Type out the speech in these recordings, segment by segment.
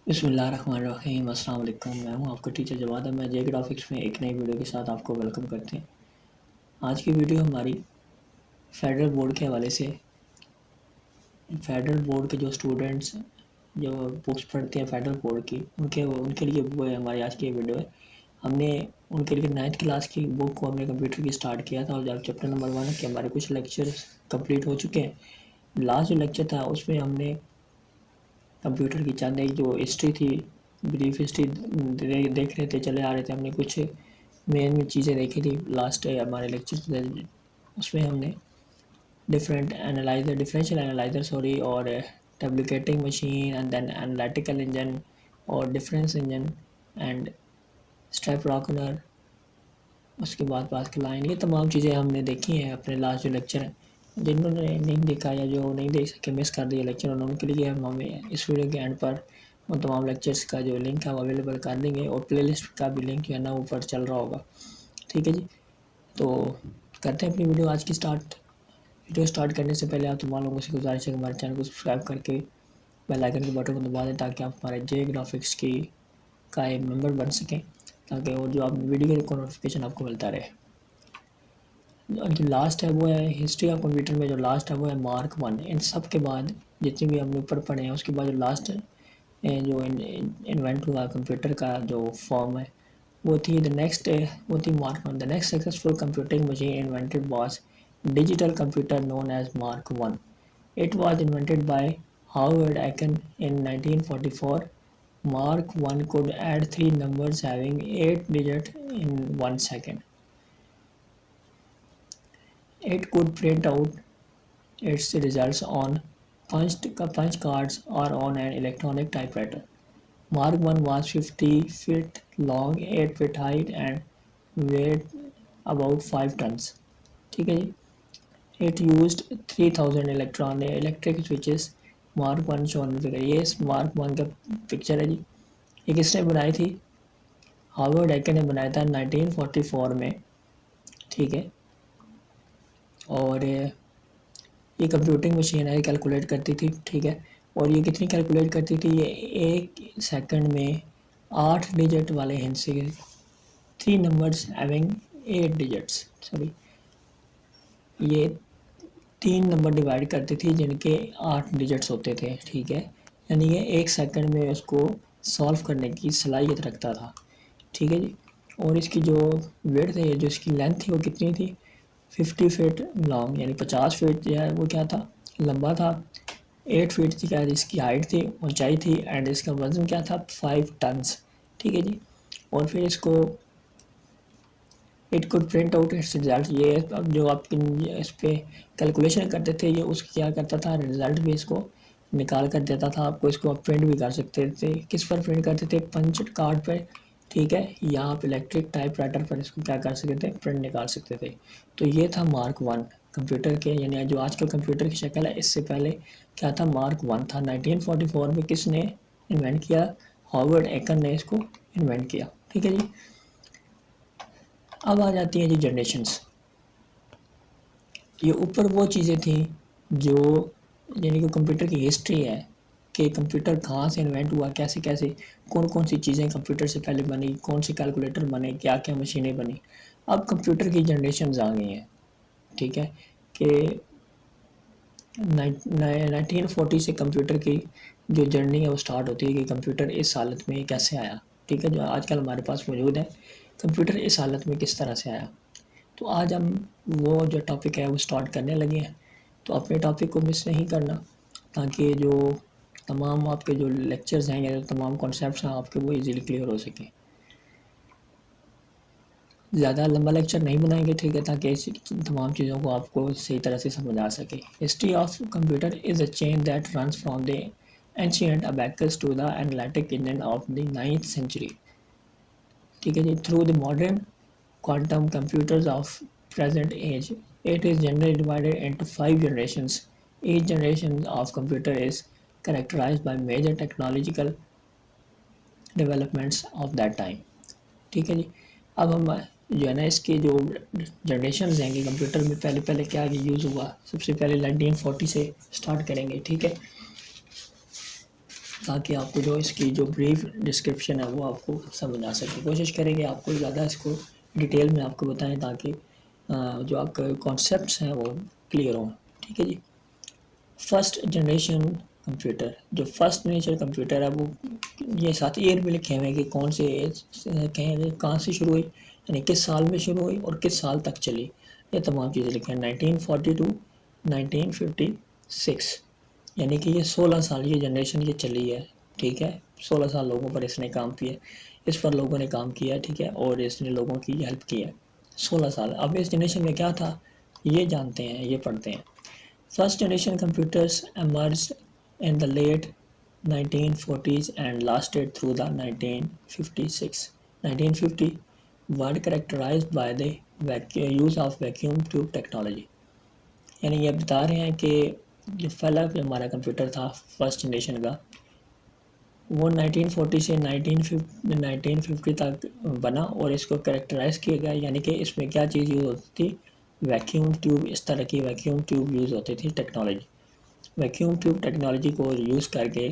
बिस्मिल्लाहिर्रहमानिर्रहीम। अस्सलाम वालेकुम। मैं हूं आपका टीचर जवाद। मैं जे ग्राफिक्स में एक नई वीडियो के साथ आपको वेलकम करते हैं। आज की वीडियो हमारी फेडरल बोर्ड के हवाले से। फेडरल बोर्ड के जो स्टूडेंट्स जो बुक्स पढ़ते हैं फेडरल बोर्ड की, उनके लिए वो है हमारी आज की वीडियो है। हमने उनके लिए 9th क्लास की बुक को हमने कंप्यूटर की स्टार्ट किया था और जब चैप्टर नंबर 1 के हमारे कुछ लेक्चर्स कंप्लीट हो चुके हैं। लास्ट जो लेक्चर था उसमें हमने कंप्यूटर की चंद एक जो हिस्ट्री थी, ब्रीफ हिस्ट्री देख रहे थे, चले आ रहे थे। हमने कुछ मेन चीज़ें देखी थी लास्ट हमारे लेक्चर। उसमें हमने डिफरेंशियल एनालाइजर और duplicating machine and then analytical engine और difference engine and step reckoner, उसके बाद पास्कल लाइन, ये तमाम चीज़ें हमने देखी हैं अपने लास्ट जो लेक्चर हैं। जिन्होंने नहीं देखा या जो नहीं देख सके, मिस कर दिया लेक्चर, उनके लिए हम हमें इस वीडियो के एंड पर उन तमाम लेक्चर्स का जो लिंक है वो अवेलेबल कर देंगे और प्लेलिस्ट का भी लिंक जो है ना ऊपर चल रहा होगा। ठीक है जी, तो करते हैं अपनी वीडियो आज की स्टार्ट। वीडियो स्टार्ट करने से पहले आप तमाम लोगों से गुजारिश है कि हमारे चैनल को सब्सक्राइब करके बेल आइकन के बटन को दबा दें ताकि आप हमारे जे ग्राफिक्स की का एक मेंबर बन सकें, ताकि और जो आप वीडियो का नोटिफिकेशन आपको मिलता रहे। और जो लास्ट है वो है हिस्ट्री ऑफ कंप्यूटर में, जो लास्ट है वो है मार्क 1। इन सब के बाद जितने भी हमने ऊपर पढ़े हैं उसके बाद जो लास्ट जो इन्वेंट हुआ कंप्यूटर का जो फॉर्म है वो थी वो थी mark 1। The next successful computing machine invented was digital computer known as mark 1। It was invented by Howard Aiken in 1944। Mark 1 could add three numbers having 8 digits in 1 second. It could print out its results on punch cards or on an electronic typewriter. Mark 1 was 50 feet long, 8 feet height and weighed about 5 tons. ठीक है जी। It used 3000 electric switches. Mark 1 shown figure, ये इस Mark 1 का picture है जी। ये किसने बनाई थी? हार्वर्ड एकन ने बनाया था 1944 में। ठीक है, और ये कंप्यूटिंग मशीन है, कैलकुलेट करती थी। ठीक है, और ये कितनी कैलकुलेट करती थी? ये 1 सेकंड में 8 डिजिट वाले हिंट से 3 नंबर्स हैविंग 8 डिजिट्स, सॉरी ये 3 नंबर डिवाइड करती थी जिनके 8 डिजिट्स होते थे। ठीक है, यानी ये 1 सेकंड में उसको सॉल्व करने की सलाहियत रखता था। ठीक है जी, और इसकी जो विड्थ है, जो इसकी लेंथ थी वो कितनी थी? 50 फीट लॉन्ग, यानी 50 फीट जो है वो क्या था? लंबा था। 8 फीट थी क्या इसकी हाइट थी, ऊंचाई थी, एंड इसका वजन क्या था? 5 टन्स। ठीक है जी, और फिर इसको it could print out it's result, ये अब जो आप इस पर कैलकुलेशन करते थे ये उसको क्या करता था? रिजल्ट भी इसको निकाल कर देता था आपको। इसको आप प्रिंट भी कर सकते थे। किस पर प्रिंट करते थे? पंच कार्ड पर। ठीक है, या आप इलेक्ट्रिक टाइपराइटर पर इसको क्या कर सकते थे? प्रिंट निकाल सकते थे। तो ये था मार्क 1 कंप्यूटर के, यानी जो आज का कंप्यूटर की शक्ल है इससे पहले क्या था? मार्क 1 था। 1944 में किसने इन्वेंट किया? हार्वर्ड एकन ने इसको इन्वेंट किया। ठीक है जी, अब आ जाती हैं जी जनरेशन्स। ये ऊपर वो चीज़ें थी जो यानी कि कंप्यूटर की हिस्ट्री है कि कंप्यूटर कहाँ से इन्वेंट हुआ, कैसे कैसे कौन कौन सी चीज़ें कंप्यूटर से पहले बनी, कौन से कैलकुलेटर बने, क्या क्या मशीनें बनी। अब कंप्यूटर की जनरेशन्स आ गई हैं। ठीक है, कि 1940 से कंप्यूटर की जो जर्नी है वो स्टार्ट होती है कि कंप्यूटर इस हालत में कैसे आया। ठीक है, जो आजकल हमारे पास मौजूद है, कंप्यूटर इस हालत में किस तरह से आया। तो आज हम वो जो टॉपिक है वो स्टार्ट करने लगे हैं, तो अपने टॉपिक को मिस नहीं करना, ताकि जो तमाम आपके जो लेक्चर्स हैं या जो तमाम कॉन्सेप्ट्स हैं आपके वो इजीली क्लियर हो सकें। ज़्यादा लंबा लेक्चर नहीं बनाएंगे, ठीक है, ताकि ऐसी तमाम चीज़ों को आपको सही तरह से समझ आ सके। History of computer is a chain that runs from the ancient abacus to the analytic engine of the 9th century। ठीक है जी, through the modern quantum computers of present age. It is generally divided into 5 generations. Each generation of computer is characterized by major technological developments of that time. ठीक है जी, अब हम जो है ना इसके जो जनरेशन हैं कि कंप्यूटर में पहले पहले क्या यूज़ हुआ, सबसे पहले 1940 से स्टार्ट करेंगे। ठीक है, ताकि आपको जो इसकी जो ब्रीफ डिस्क्रिप्शन है वो आपको समझ आ सके। कोशिश करेंगे आपको ज़्यादा इसको डिटेल में आपको बताएं ताकि जो आपके कॉन्सेप्ट्स हैं वो क्लियर हों। ठीक है जी। फर्स्ट जनरेशन कंप्यूटर, जो फर्स्ट जनरेशन कंप्यूटर है वो ये साथ ईयर में लिखे हुए हैं कि कौन से कहाँ से शुरू हुई, यानी किस साल में शुरू हुई और किस साल तक चली, ये तमाम चीज़ें लिखी हैं। 1942 1956, यानी कि ये 16 साल ये जनरेशन ये चली है। ठीक है, 16 साल लोगों पर इसने काम किया, इस पर लोगों ने काम किया। ठीक है, और इसने लोगों की हेल्प की है 16 साल। अब इस जनरेशन में क्या था ये जानते हैं, ये पढ़ते हैं। First generation computers emerged in the late 1940s and lasted through the 1956. 1950 were characterized by the use of vacuum tube technology. यानी ये बता रहे हैं कि जो पहला जो हमारा कंप्यूटर था फर्स्ट जनरेशन का वो 1940 से 1950 तक बना और इसको करेक्टराइज किया गया, यानी कि इसमें क्या चीज़ यूज़ होती थी, वैक्यूम ट्यूब। इस तरह की वैक्यूम ट्यूब यूज़ होती थी टेक्नोलॉजी। वैक्यूम ट्यूब टेक्नोलॉजी को यूज़ करके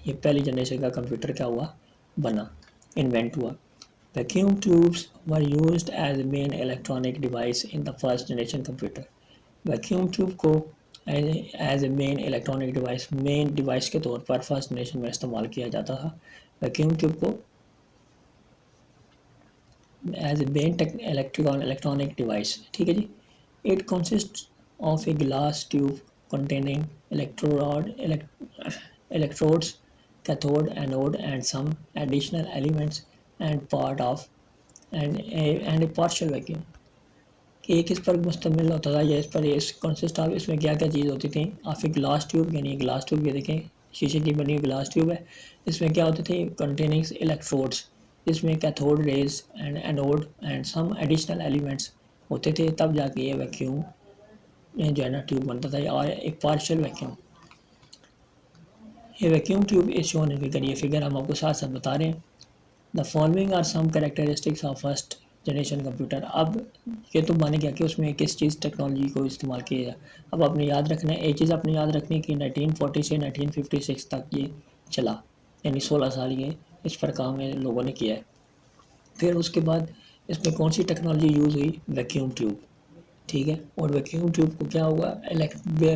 ये पहली जनरेशन का कंप्यूटर क्या हुआ, बना, इन्वेंट हुआ। Vacuum tubes were used as a main electronic device in the first generation computer. Vacuum tube को as a main electronic device, main device के तौर पर फर्स्ट जनरेशन में इस्तेमाल किया जाता था। वैक्यूम ट्यूब को as a main electronic device. ठीक है जी। It consist of a glass tube containing electrodes, cathode, anode, and some additional elements, and part of and a partial vacuum। कि किस पर मुश्तमिल होता था या इस पर इस कंसिस्ट ऑफ, इसमें क्या क्या चीज़ होती थी। आप एक ग्लास ट्यूब, यानी ग्लास ट्यूब ये देखें शीशे की बनी हुई ग्लास ट्यूब है। इसमें क्या होते थे, कंटेनिंग इलेक्ट्रोड्स, इसमें cathode rays and anode and some additional elements होते थे, तब जाके ये वैक्यूम जो है ना ट्यूब बनता था। और एक पार्शियल वैक्यूम, ये vacuum tube is shown in figure, ये फिगर हम आपको साथ साथ बता रहे हैं। The following are some characteristics of first generation computer. अब ये तो माने क्या कि उसमें किस चीज़ टेक्नोलॉजी को इस्तेमाल किया जाए। अब आपने याद रखना है, एक चीज़ आपने याद रखनी है कि 1940 से 1956 तक ये चला, यानी 16 साल ये इस पर काम लोगों ने किया है। फिर उसके बाद इसमें कौन सी टेक्नोलॉजी यूज़ हुई, वैक्यूम ट्यूब। ठीक है, और वैक्यूम ट्यूब को क्या हुआ,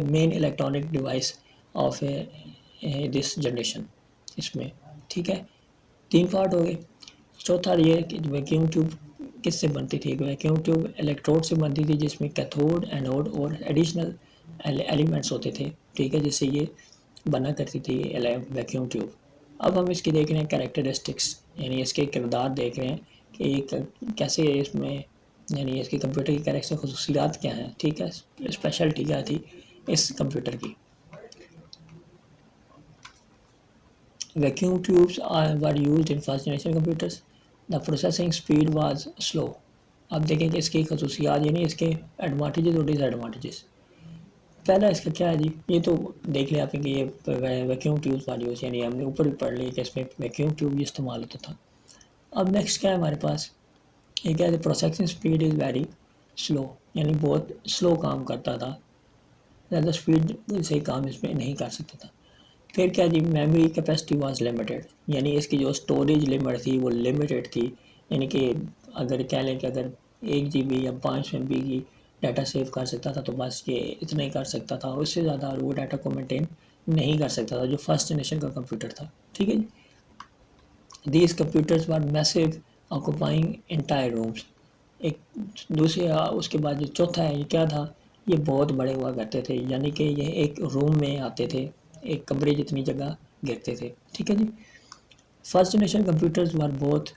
main electronic device of this generation इसमें। ठीक है, 3 पार्ट हो गए। चौथा ये कि वैक्यूम ट्यूब किससे बनती थी, वैक्यूम ट्यूब इलेक्ट्रोड से बनती थी जिसमें कैथोड, एनोड और एडिशनल एलिमेंट्स होते थे। ठीक है, जिससे ये बना करती थी वैक्यूम ट्यूब। अब हम इसकी देख रहे हैं कैरेक्टरिस्टिक्स, यानी इसके किरदार देख रहे हैं कि कैसे इसमें, यानी इसके कंप्यूटर की कैरेक्टर खसूसियात क्या हैं। ठीक है, स्पेशलिटी क्या थी इस कंप्यूटर की। Vacuum tubes were used in first generation computers. The processing speed was slow. अब देखें कि इसकी खसूसियात, यानी इसके एडवांटेजेस और डिसएडवांटेजेस। पहला इसका क्या है जी, ये तो देख लिया आपने कि ये वैक्यूम ट्यूब्स वाली यूज़, यानी हमने ऊपर भी पढ़ लिया कि इसमें वैक्यूम ट्यूब इस्तेमाल होता था। अब नेक्स्ट क्या है हमारे पास, ये क्या है, processing speed is very slow, यानी बहुत स्लो काम करता था, ज़्यादा स्पीड से काम इसमें नहीं कर सकता था। फिर क्या जी, मेमोरी कैपेसिटी वाज लिमिटेड, यानी इसकी जो स्टोरेज लिमिट थी वो लिमिटेड थी, यानी कि अगर कह लें कि अगर 1 GB या 5 MB की डाटा सेव कर सकता था तो बस ये इतना ही कर सकता था, उससे ज़्यादा वो डाटा को मेंटेन नहीं कर सकता था जो फर्स्ट जनरेशन का कंप्यूटर था। ठीक है जी। These computers were massive occupying entire rooms. एक दूसरे उसके बाद जो चौथा है ये क्या था, ये बहुत बड़े हुआ करते थे, यानी कि ये एक रूम में आते थे, एक कमरे जितनी जगह घेरते थे। ठीक है जी। First generation computers were both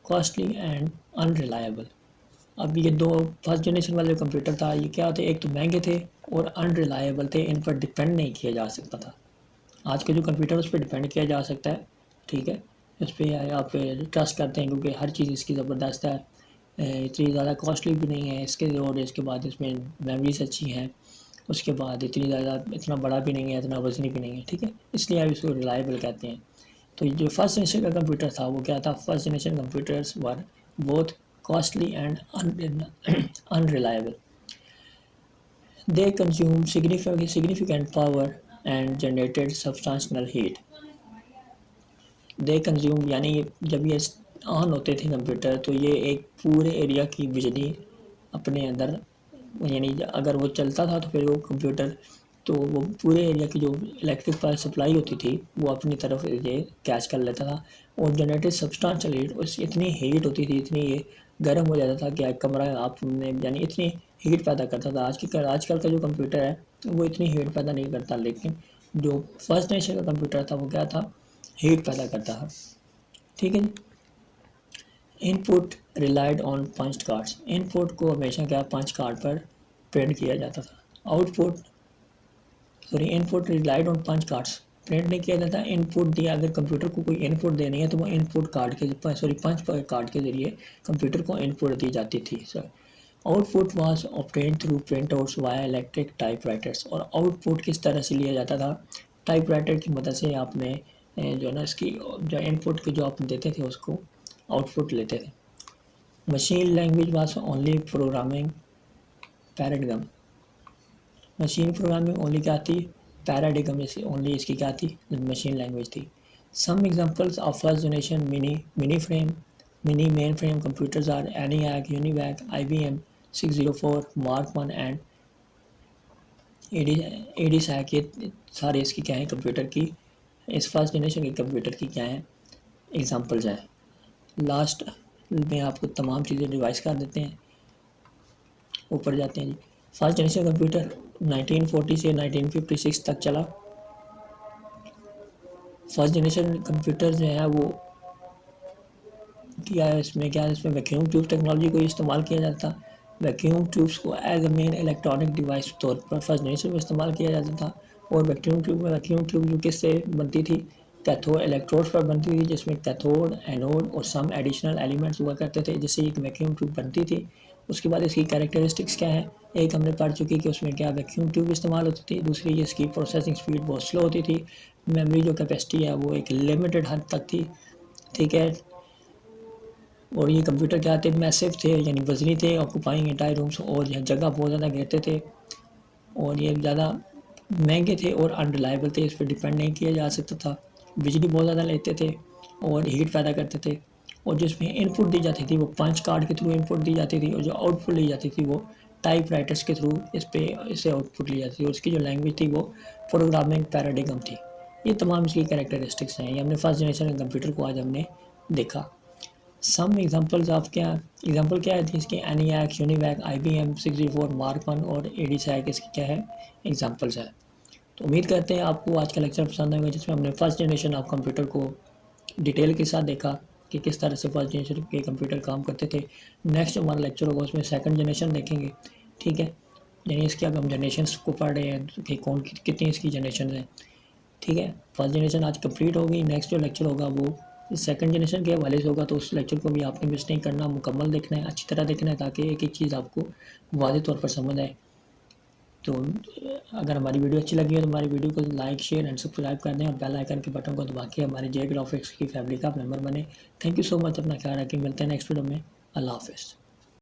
costly and unreliable. अब ये दो फर्स्ट जनरेशन वाले कंप्यूटर था, ये क्या थे, एक तो महंगे थे और अनरिलायबल थे, इन पर डिपेंड नहीं किया जा सकता था। आज के जो कंप्यूटर उस पर डिपेंड किया जा सकता है। ठीक है, इस पर आप ट्रस्ट करते हैं क्योंकि हर चीज़ इसकी ज़बरदस्त है, इतनी ज़्यादा कॉस्टली भी नहीं है इसके, और इसके बाद इसमें मेमोरीज अच्छी हैं, उसके बाद इतनी ज़्यादा, इतना बड़ा भी नहीं है, इतना वजनी भी नहीं है। ठीक है, इसलिए आप इसको रिलायबल कहते हैं। तो जो फर्स्ट जनरेशन का कंप्यूटर था वो क्या था, first generation computers were both costly and unreliable. They consume significant power and generated substantial heat। They consume, यानी जब ये ऑन होते थे कंप्यूटर तो ये एक पूरे एरिया की बिजली अपने अंदर, यानी अगर वो चलता था तो फिर वो कंप्यूटर, तो वो पूरे एरिया की जो इलेक्ट्रिक पावर सप्लाई होती थी वो अपनी तरफ ये कैच कर लेता था। और जनरेटेड सब्सटेंशियल हीट, उस इतनी हीट होती थी, इतनी ये गर्म हो जाता था कि कमरा आपने, यानी इतनी हीट पैदा करता था। आजकल का जो कंप्यूटर है वो इतनी हीट पैदा नहीं करता, लेकिन जो फर्स्ट जनरेशन का कंप्यूटर था वो क्या था, हीट पैदा करता था। ठीक है। Input relied on punch cards, input को हमेशा क्या पंच कार्ड पर प्रिंट किया जाता था। Output input relied on punch cards, print नहीं किया जाता, इनपुट दिया, अगर कंप्यूटर को कोई इनपुट देनी है तो वो इनपुट कार्ड के पंच कार्ड के जरिए कंप्यूटर को इनपुट दी जाती थी। Output was obtained through print outs via electric typewriters, और आउटपुट किस तरह से लिया जाता था, टाइपराइटर की मदद से आपने जो ना इसकी जो इनपुट की जो आप देते थे उसको आउटपुट लेते थे। Machine language was only programming paradigm, machine programming only क्या थी, पैराडिग्म ओनली इसकी क्या थी, मशीन लैंग्वेज थी। Some examples of first generation mini mainframe computers are ENIAC, UNIVAC, IBM 604, Mark 1 and EDISAC। ये सारे इसकी क्या है कंप्यूटर की, इस फर्स्ट जनरेशन के कंप्यूटर की क्या है एग्जांपल्स हैं। लास्ट में आपको तमाम चीज़ें रिवाइज कर देते हैं, ऊपर जाते हैं जी। फर्स्ट जनरेशन कंप्यूटर 1940 से 1956 तक चला। फर्स्ट जनरेशन कंप्यूटर जो है वो क्या है, इसमें वैक्यूम ट्यूब टेक्नोलॉजी को इस्तेमाल किया जाता। वैक्यूम ट्यूब्स को as a main electronic device तौर पर फर्स्ट जनरेशन में इस्तेमाल किया जाता था। और वैक्यूम ट्यूब जो किससे बनती थी, कैथोड इलेक्ट्रोड्स पर बनती थी, जिसमें कैथोड, एनोड और सम एडिशनल एलिमेंट्स हुआ करते थे, जिससे एक वैक्यूम ट्यूब बनती थी। उसके बाद इसकी कैरेक्टरिस्टिक्स क्या है, एक हमने पढ़ चुकी कि उसमें क्या वैक्यूम ट्यूब इस्तेमाल होती थी, दूसरी इसकी प्रोसेसिंग स्पीड बहुत स्लो होती थी, मेमोरी जो कैपेसिटी है वो एक लिमिटेड हद तक थी। ठीक है। और ये कंप्यूटर क्या थे, मैसिव थे, यानी वजनी थे, ऑक्यूपाइंग एंटायर रूम्स, और यह जगह बहुत ज़्यादा घेरते थे, और ये ज़्यादा महंगे थे और अनरिलायबल थे, इस पर डिपेंड नहीं किया जा सकता था, बिजली बहुत ज़्यादा लेते थे और हीट पैदा करते थे। और जिसमें इनपुट दी जाती थी वो पंच कार्ड के थ्रू इनपुट दी जाती थी, और जो आउटपुट ली जाती थी वो टाइप राइटर्स के थ्रू इसे आउटपुट ली जाती थी, और उसकी जो लैंग्वेज थी वो प्रोग्रामिंग पैराडिग्म थी। ये तमाम इसकी कैरेक्टरिस्टिक्स हैं। ये हमने फर्स्ट जनरेशन कंप्यूटर को आज हमने देखा। सम एग्जांपल्स ऑफ क्या, एग्जांपल क्या है इसके, ENIAC, UNIVAC, IBM 604, Mark 1 और EDISAC इसकी क्या है एग्जांपल्स है। तो उम्मीद करते हैं आपको आज का लेक्चर पसंद आएगा, जिसमें हमने फर्स्ट जनरेशन ऑफ कंप्यूटर को डिटेल के साथ देखा कि किस तरह से फर्स्ट जनरेशन के कंप्यूटर काम करते थे। नेक्स्ट हमारा लेक्चर होगा उसमें सेकंड जनरेशन देखेंगे। ठीक है, यानी इसके अब हम जनरेशन को पढ़ रहे हैं कि कौन कितनी इसकी जनरेशन है। ठीक है, फर्स्ट जनरेशन आज कंप्लीट हो गई। नेक्स्ट जो लेक्चर होगा वो सेकंड जनरेशन के हवाले से होगा, तो उस लेक्चर को भी आपने मिस नहीं करना, मुकम्मल देखना है, अच्छी तरह देखना है, ताकि एक एक चीज़ आपको वाज़ेह तौर पर समझ आए। तो अगर हमारी वीडियो अच्छी लगी है तो हमारी वीडियो को लाइक, शेयर एंड सब्सक्राइब कर दें, और बेल आइकन के बटन को दबा के हमारे जे ग्राफिक्स की फैमिली का मेंबर बने। थैंक यू सो मच, अपना ख्याल रखें, मिलते हैं नेक्स्ट वीडियो में। अल्लाह हाफिज़।